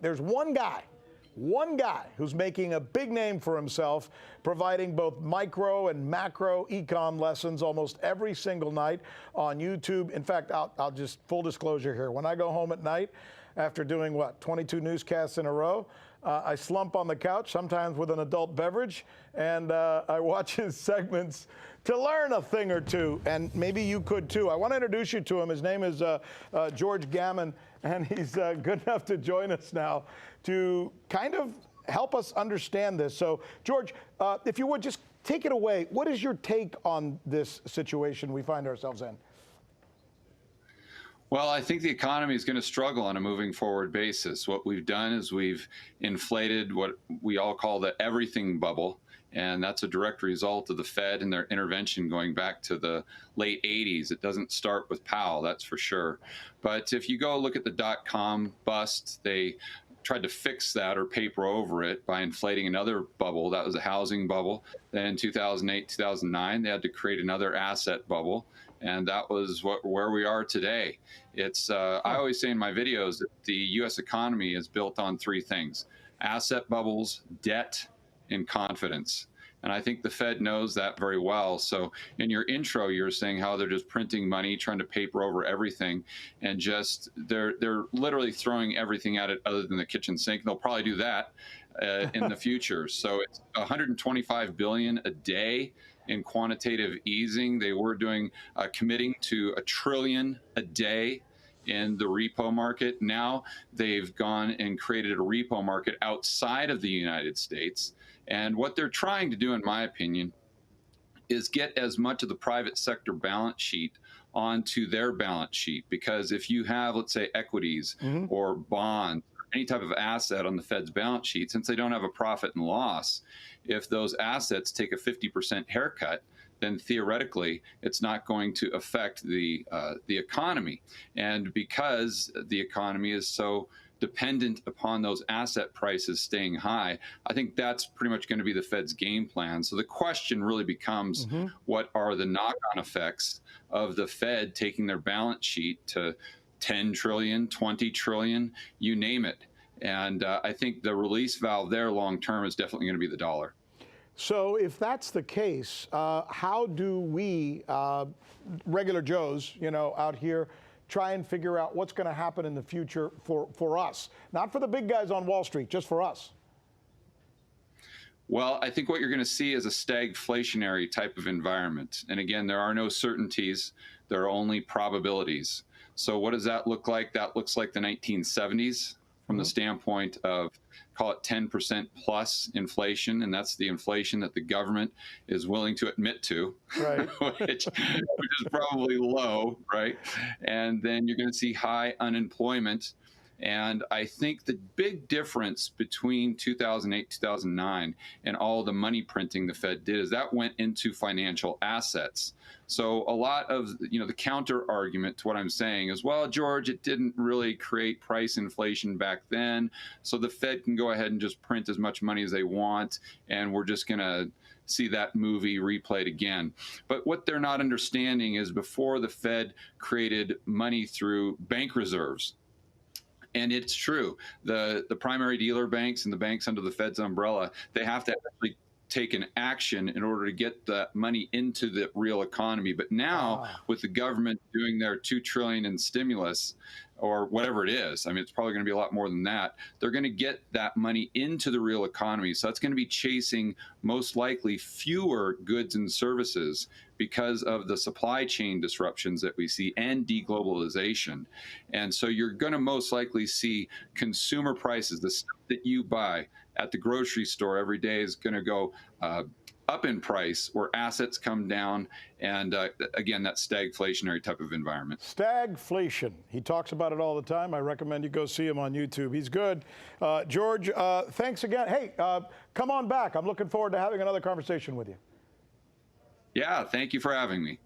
There's one guy who's making a big name for himself, providing both micro and macro econ lessons almost every single night on YouTube. In fact, I'll just full disclosure here. When I go home at night after doing 22 newscasts in a row, I slump on the couch, sometimes with an adult beverage, and I watch his segments to learn a thing or two, and maybe you could too. I want to introduce you to him. His name is George Gammon, and he's good enough to join us now to kind of help us understand this. So, George, if you would just take it away. What is your take on this situation we find ourselves in? Well, I think the economy is going to struggle on a moving forward basis. What we've done is we've inflated what we all call the everything bubble, and that's a direct result of the Fed and their intervention going back to the late 80s. It doesn't start with Powell, that's for sure. But if you go look at the dot-com bust, they tried to fix that or paper over it by inflating another bubble. That was a housing bubble. Then in 2008, 2009, they had to create another asset bubble. And that was where we are today. It's I always say in my videos that the U.S. economy is built on three things: asset bubbles, debt, and confidence. And I think the Fed knows that very well. So in your intro, you're saying how they're just printing money, trying to paper over everything, and just they're literally throwing everything at it other than the kitchen sink. They'll probably do that in the future. So it's 125 billion a day in quantitative easing. They were committing to $1 trillion a day in the repo market. Now they've gone and created a repo market outside of the United States. And what they're trying to do, in my opinion, is get as much of the private sector balance sheet onto their balance sheet. Because if you have, let's say, equities or bonds, any type of asset on the Fed's balance sheet, since they don't have a profit and loss, if those assets take a 50% haircut, then theoretically it's not going to affect the economy. And because the economy is so dependent upon those asset prices staying high, I think that's pretty much going to be the Fed's game plan. So the question really becomes, what are the knock-on effects of the Fed taking their balance sheet to 10 trillion, 20 trillion, you name it. And I think the release valve there long-term is definitely going to be the dollar. So if that's the case, how do we, regular Joes, out here, try and figure out what's going to happen in the future for us? Not for the big guys on Wall Street, just for us. Well, I think what you're going to see is a stagflationary type of environment. And again, there are no certainties. There are only probabilities. So what does that look like? That looks like the 1970s from the standpoint of, call it 10% plus inflation. And that's the inflation that the government is willing to admit to, right. which is probably low, right? And then you're going to see high unemployment. And I think the big difference between 2008, 2009, and all the money printing the Fed did is that went into financial assets. So a lot of, the counter argument to what I'm saying is, well, George, it didn't really create price inflation back then. So the Fed can go ahead and just print as much money as they want. And we're just going to see that movie replayed again. But what they're not understanding is before the Fed created money through bank reserves. And it's true, the primary dealer banks and the banks under the Fed's umbrella, they have to actually take an action in order to get that money into the real economy. But now with the government doing their $2 trillion in stimulus or whatever it is, I mean, it's probably going to be a lot more than that. They're going to get that money into the real economy. So that's going to be chasing most likely fewer goods and services because of the supply chain disruptions that we see and deglobalization. And so you're going to most likely see consumer prices, the stuff that you buy at the grocery store every day is going to go up in price where assets come down. And again, that stagflationary type of environment. Stagflation. He talks about it all the time. I recommend you go see him on YouTube. He's good. George, thanks again. Hey, come on back. I'm looking forward to having another conversation with you. Yeah, thank you for having me.